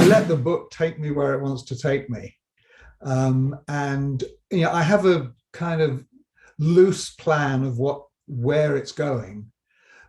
let the book take me where it wants to take me. And I have a kind of loose plan of where it's going,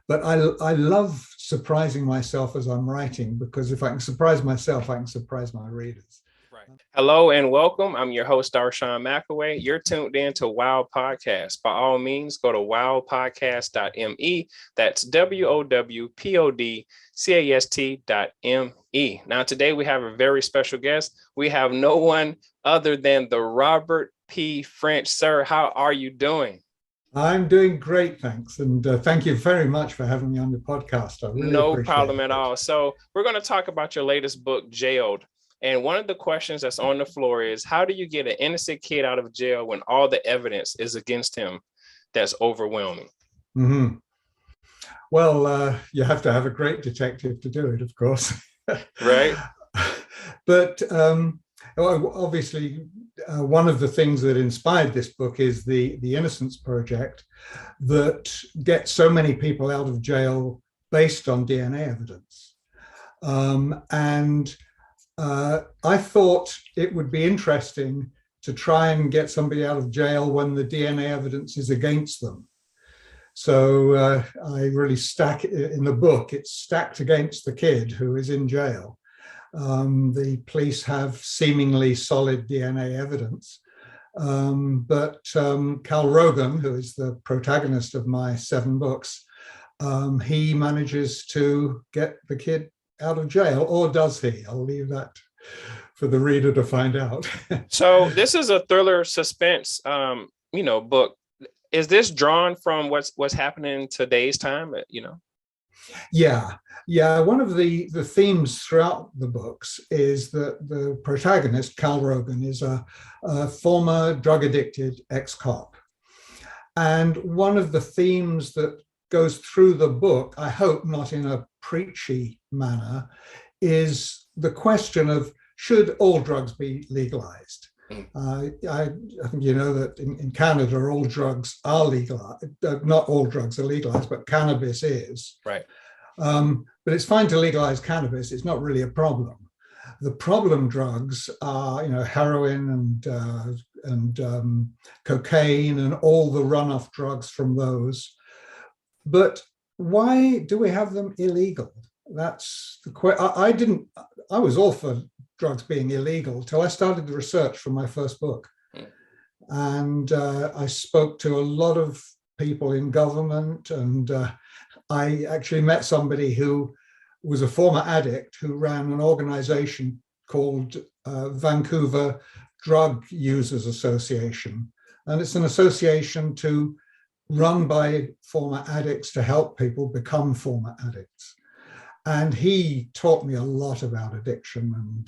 but I love surprising myself as I'm writing, because if I can surprise myself, I can surprise my readers. Right. Hello and welcome. I'm your host, Darshaun McAway. You're tuned in to Wow Podcast. By all means, go to wowpodcast.me. That's WOWPODCAST.me. Now, today we have a very special guest. We have no one other than the Robert P. French. Sir, how are you doing? I'm doing great, thanks. And thank you very much for having me on the podcast. I really No appreciate problem it. at all. So we're going to talk about your latest book, Jailed. And one of the questions that's on the floor is, how do you get an innocent kid out of jail when all the evidence is against him? That's overwhelming. Mm-hmm. Well, you have to have a great detective to do it, of course. Right. But obviously, one of the things that inspired this book is the Innocence Project, that gets so many people out of jail based on DNA evidence. I thought it would be interesting to try and get somebody out of jail when the DNA evidence is against them. So I really stack in the book, it's stacked against the kid who is in jail. The police have seemingly solid DNA evidence, but Cal Rogan, who is the protagonist of my 7 books, he manages to get the kid out of jail, or does he? I'll leave that for the reader to find out. So this is a thriller suspense, book. Is this drawn from what's happening in today's time? Yeah. One of the themes throughout the books is that the protagonist, Cal Rogan, is a former drug-addicted ex-cop. And one of the themes that goes through the book, I hope not in a preachy manner, is the question of, should all drugs be legalized? I think you know that in Canada, all drugs are legalized. Not all drugs are legalized, but cannabis is. Right. But it's fine to legalize cannabis. It's not really a problem. The problem drugs are, heroin and cocaine and all the runoff drugs from those. But why do we have them illegal? That's the question. I was all for drugs being illegal till I started the research for my first book. And I spoke to a lot of people in government, and I actually met somebody who was a former addict who ran an organization called Vancouver Drug Users Association. And it's an association run by former addicts to help people become former addicts. And he taught me a lot about addiction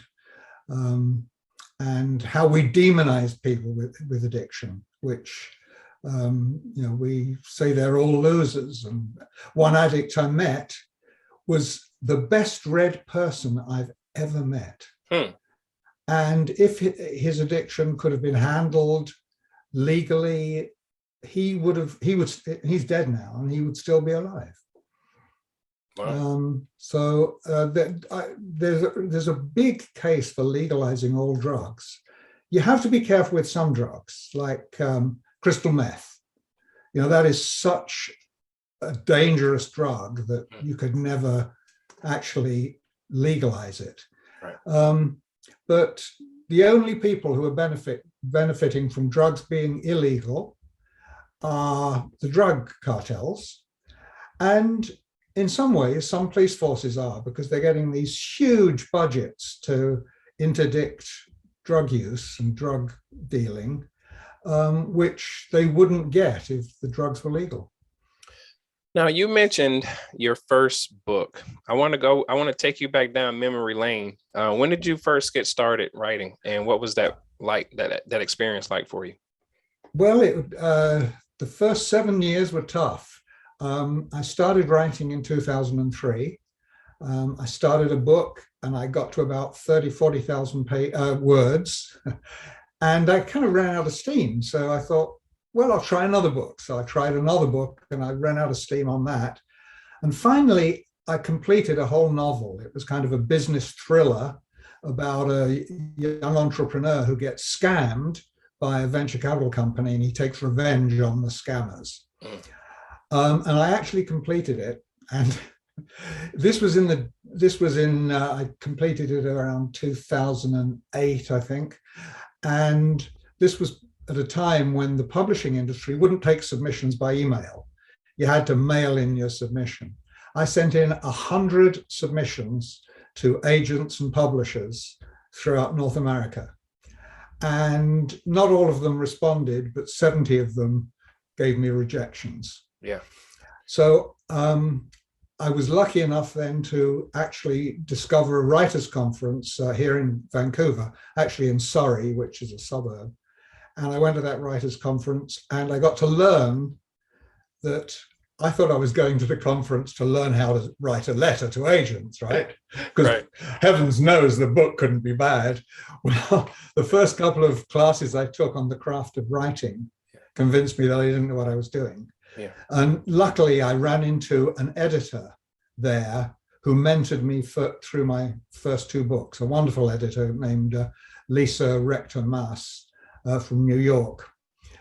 and how we demonize people with addiction, which we say they're all losers. And one addict I met was the best read person I've ever met. And if his addiction could have been handled legally, he's dead now and he would still be alive. Wow. There's a big case for legalizing all drugs. You have to be careful with some drugs, like crystal meth. That is such a dangerous drug that you could never actually legalize it. Right. But the only people who are benefiting from drugs being illegal are the drug cartels, and in some ways, some police forces are, because they're getting these huge budgets to interdict drug use and drug dealing, which they wouldn't get if the drugs were legal. Now, you mentioned your first book. I want to take you back down memory lane. When did you first get started writing, and what was that like, that experience like for you? Well, the first 7 years were tough. I started writing in 2003. I started a book and I got to about 40,000 words, and I kind of ran out of steam. So I thought, well, I'll try another book. So I tried another book and I ran out of steam on that. And finally, I completed a whole novel. It was kind of a business thriller about a young entrepreneur who gets scammed by a venture capital company, and he takes revenge on the scammers. And I actually completed it, and I completed it around 2008, I think, and this was at a time when the publishing industry wouldn't take submissions by email. You had to mail in your submission. I sent in 100 submissions to agents and publishers throughout North America. And not all of them responded, but 70 of them gave me rejections. Yeah. So I was lucky enough then to actually discover a writers' conference here in Vancouver, actually in Surrey, which is a suburb. And I went to that writers' conference, and I got to learn that I thought I was going to the conference to learn how to write a letter to agents, right? Because right. Heavens knows the book couldn't be bad. Well, the first couple of classes I took on the craft of writing convinced me that I didn't know what I was doing. Yeah. And luckily, I ran into an editor there who mentored me through my first two books, a wonderful editor named Lisa Rector-Maas from New York.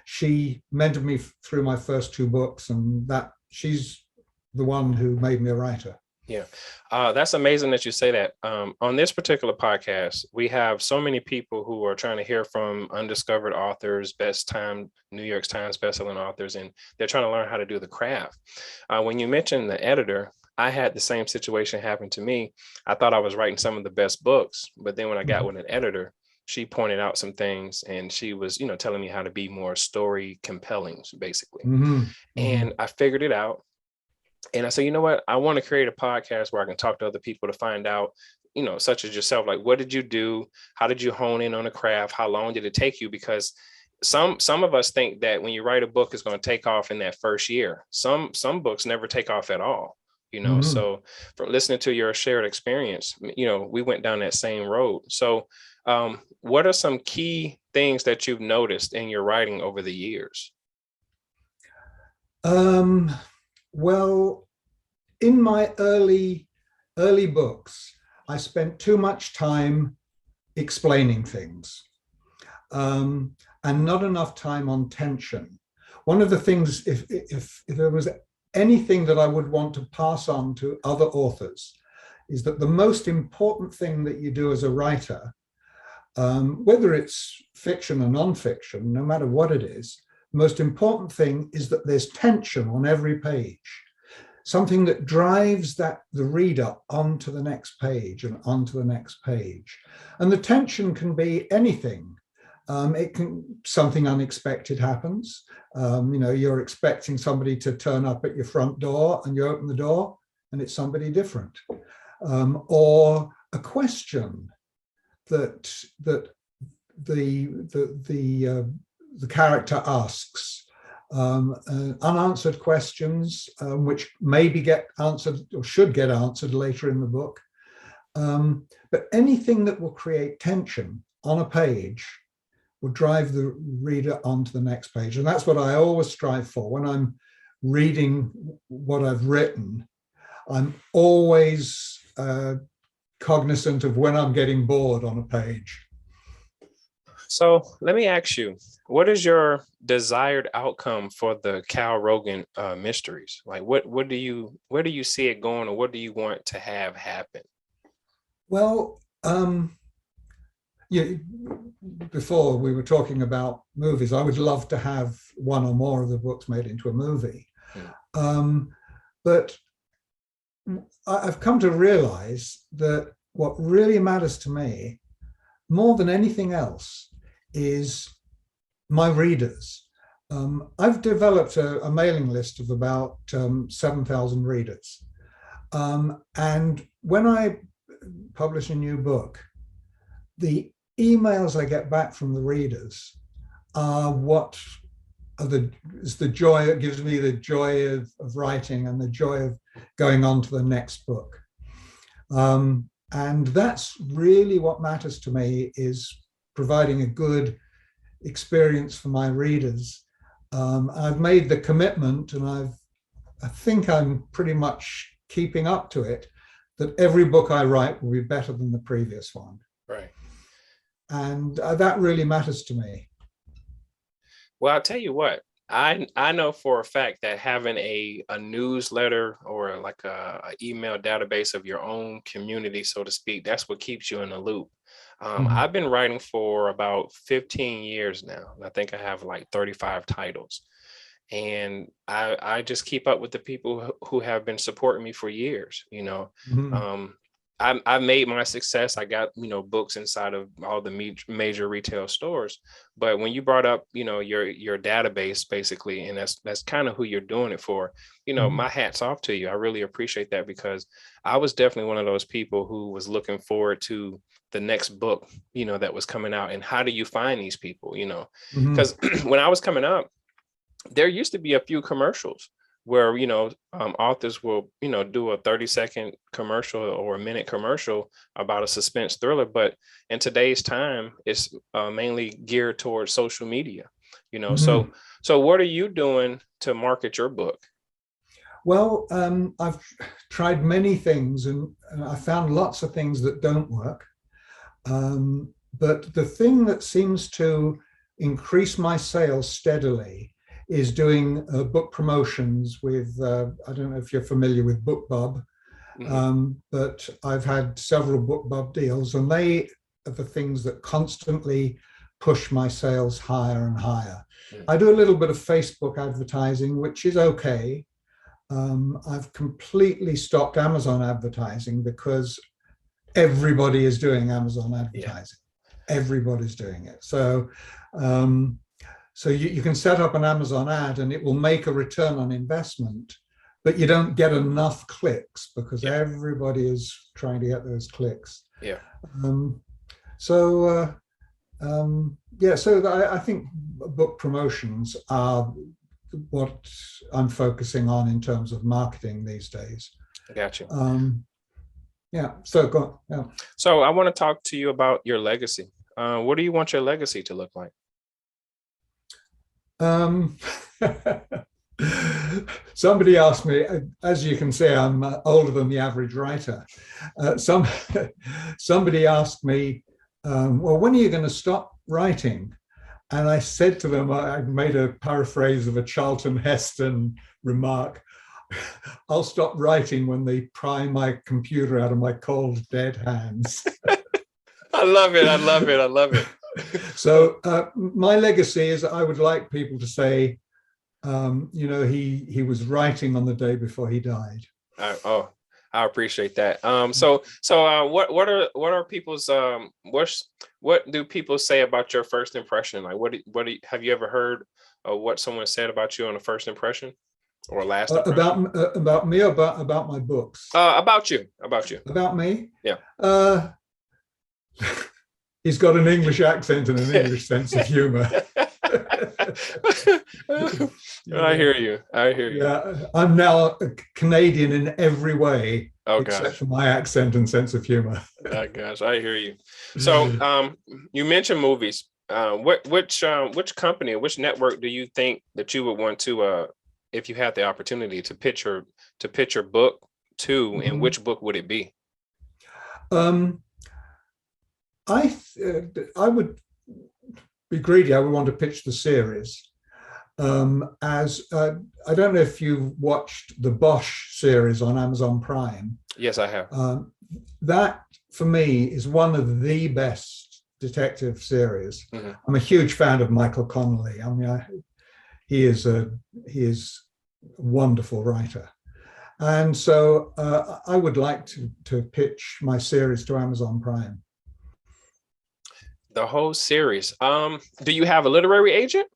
She mentored me through my first two books, and she's the one who made me a writer. Yeah, that's amazing that you say that. On this particular podcast, we have so many people who are trying to hear from undiscovered authors, New York Times bestselling authors, and they're trying to learn how to do the craft. When you mentioned the editor, I had the same situation happen to me. I thought I was writing some of the best books, but then when I got with an editor, she pointed out some things, and she was, telling me how to be more story compelling, basically. Mm-hmm. And I figured it out. And I said, you know what? I want to create a podcast where I can talk to other people to find out, such as yourself, like, what did you do? How did you hone in on a craft? How long did it take you? Because some of us think that when you write a book, it's going to take off in that first year. Some books never take off at all, Mm-hmm. So from listening to your shared experience, we went down that same road. So what are some key things that you've noticed in your writing over the years? Well, in my early books, I spent too much time explaining things and not enough time on tension. One of the things, if there was anything that I would want to pass on to other authors, is that the most important thing that you do as a writer, whether it's fiction or nonfiction, no matter what it is, the most important thing is that there's tension on every page, something that drives the reader onto the next page and onto the next page. And the tension can be anything. Something unexpected happens. You're expecting somebody to turn up at your front door, and you open the door and it's somebody different. Or a question that the character asks, unanswered questions, which maybe get answered or should get answered later in the book. But anything that will create tension on a page will drive the reader onto the next page. And that's what I always strive for. When I'm reading what I've written, I'm always cognizant of when I'm getting bored on a page. So let me ask you, what is your desired outcome for the Cal Rogan mysteries? Like, where do you see it going, or what do you want to have happen? Well, before we were talking about movies, I would love to have one or more of the books made into a movie. But I've come to realize that what really matters to me, more than anything else, is my readers. I've developed a mailing list of about 7,000 readers. And when I publish a new book, the emails I get back from the readers are is the joy. It gives me the joy of writing and the joy of going on to the next book. And that's really what matters to me, is providing a good experience for my readers. I've made the commitment, and I think I'm pretty much keeping up to it, that every book I write will be better than the previous one. Right. And that really matters to me. Well, I'll tell you what, I know for a fact that having a newsletter or like a email database of your own community, so to speak, that's what keeps you in the loop. Mhm. I've been writing for about 15 years now. I think I have like 35 titles. And I just keep up with the people who have been supporting me for years. Mhm. Um, I made my success. I got books inside of all the major retail stores. But when you brought up your database basically, and that's kind of who you're doing it for. Mhm. My hat's off to you. I really appreciate that, because I was definitely one of those people who was looking forward to the next book that was coming out. And how do you find these people? Mhm. Because when I was coming up, there used to be a few commercials where authors will do a 30-second commercial or a minute commercial about a suspense thriller, but in today's time it's mainly geared towards social media. Mhm. So what are you doing to market your book? Well, I've tried many things, and I found lots of things that don't work. But the thing that seems to increase my sales steadily is doing book promotions with, I don't know if you're familiar with BookBub, Hmm. but I've had several BookBub deals, and they are the things that constantly push my sales higher and higher. I do a little bit of Facebook advertising, which is okay. I've completely stopped Amazon advertising because everybody is doing Amazon Yeah. advertising. Everybody's doing it. Um, so you can set up an Amazon ad and it will make a return on investment, but you don't get enough clicks because Yeah. everybody is trying to get those clicks. Yeah. Um, so yeah, so I think book promotions are what I'm focusing on in terms of marketing these days. I got you. Yeah, so go on. Yeah. So I want to talk to you about your legacy. What do you want your legacy to look like? Um, somebody asked me, as you can see, I'm older than the average writer. Somebody asked me, well, when are you going to stop writing? And I said to them, I made a paraphrase of a Charlton Heston remark. I'll stop writing when they pry my computer out of my cold, dead hands. I love it. I love it. I love it. So my legacy is I would like people to say, he was writing on the day before he died. Oh, I appreciate that. What are people's what do people say about your first impression? Like, have you ever heard what someone said about you on a first impression or last impression? About me or about my books? About you. About you. About me? Yeah. He's got an English accent and an English sense of humor. I hear you. I hear you. Yeah, I'm now a Canadian in every way, Oh except gosh. for my accent and sense of humor. Oh gosh, I hear you. So, you mentioned movies. Which company or which network do you think that you would want to, if you had the opportunity to pitch your book to, and which book would it be? Um, I would be greedy. I would want to pitch the series. As I don't know if you've watched the Bosch series on Amazon Prime. Yes, I have. That for me is one of the best detective series. Mm-hmm. I'm a huge fan of Michael Connelly. I mean, he is a wonderful writer, and so I would like to pitch my series to Amazon Prime. The whole series. Do you have a literary agent?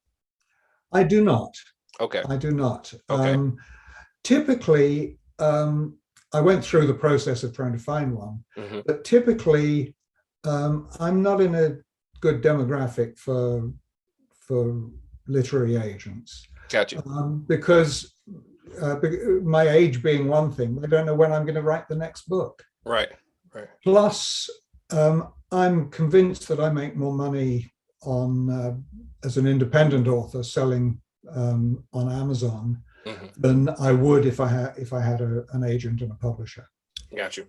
I do not. Okay. I do not. Okay. Typically, I went through the process of trying to find one, Mm-hmm. but typically, I'm not in a good demographic for literary agents. Got you. Because my age being one thing, they don't know when I'm going to write the next book. Right. Right. Plus, I'm convinced that I make more money on as an independent author selling on Amazon than I would if I had an agent and a publisher. Got you.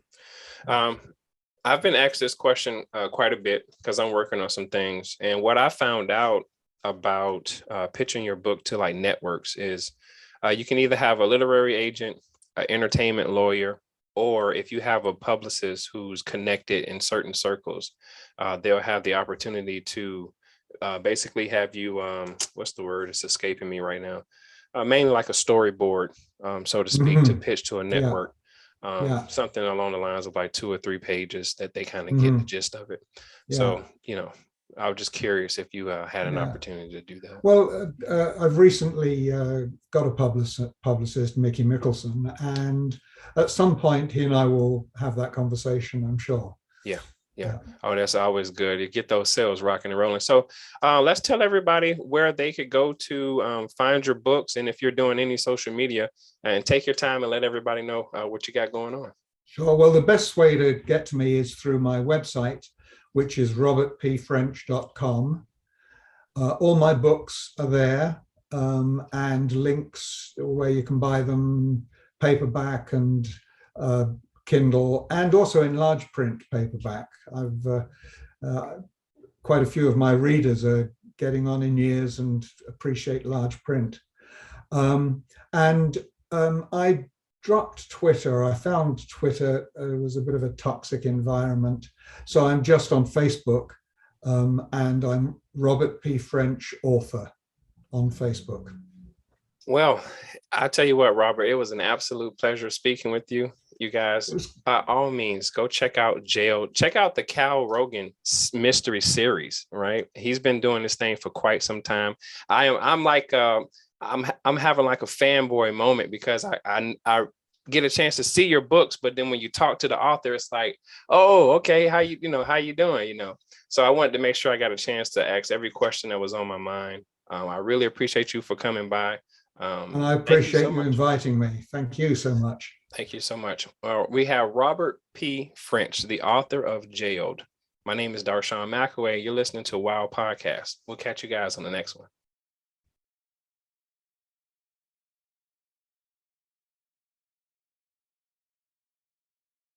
I've been asked this question quite a bit because I'm working on some things. And what I found out about pitching your book to like networks is you can either have a literary agent, an entertainment lawyer, or if you have a publicist who's connected in certain circles, they'll have the opportunity to basically have you, what's the word? It's escaping me right now. Mainly like a storyboard, so to speak, to pitch to a network. Something along the lines of like 2 or 3 pages that they kind of get the gist of it. So, I was just curious if you had an opportunity to do that. Well, I've recently got a publicist, Mickey Mickelson, and at some point he and I will have that conversation, I'm sure. Yeah. Oh, that's always good. You get those sales rocking and rolling. So let's tell everybody where they could go to find your books, and if you're doing any social media, and take your time and let everybody know what you got going on. Sure. Well, the best way to get to me is through my website, which is robertpfrench.com. All my books are there, and links where you can buy them paperback and Kindle, and also in large print paperback. I've quite a few of my readers are getting on in years and appreciate large print. I dropped Twitter. I found Twitter was a bit of a toxic environment. So I'm just on Facebook, and I'm Robert P. French, author, on Facebook. Well, I tell you what, Robert, it was an absolute pleasure speaking with you. You guys, by all means, go check out Jailed. Check out the Cal Rogan mystery series. Right, he's been doing this thing for quite some time. I'm having like a fanboy moment because I get a chance to see your books, but then when you talk to the author, it's like, oh, okay, how you doing? So I wanted to make sure I got a chance to ask every question that was on my mind. I really appreciate you for coming by. And I appreciate you inviting me. Thank you so much. Thank you so much. We have Robert P. French, the author of Jailed. My name is Darshaun McAway. You're listening to Wild Podcast. We'll catch you guys on the next one.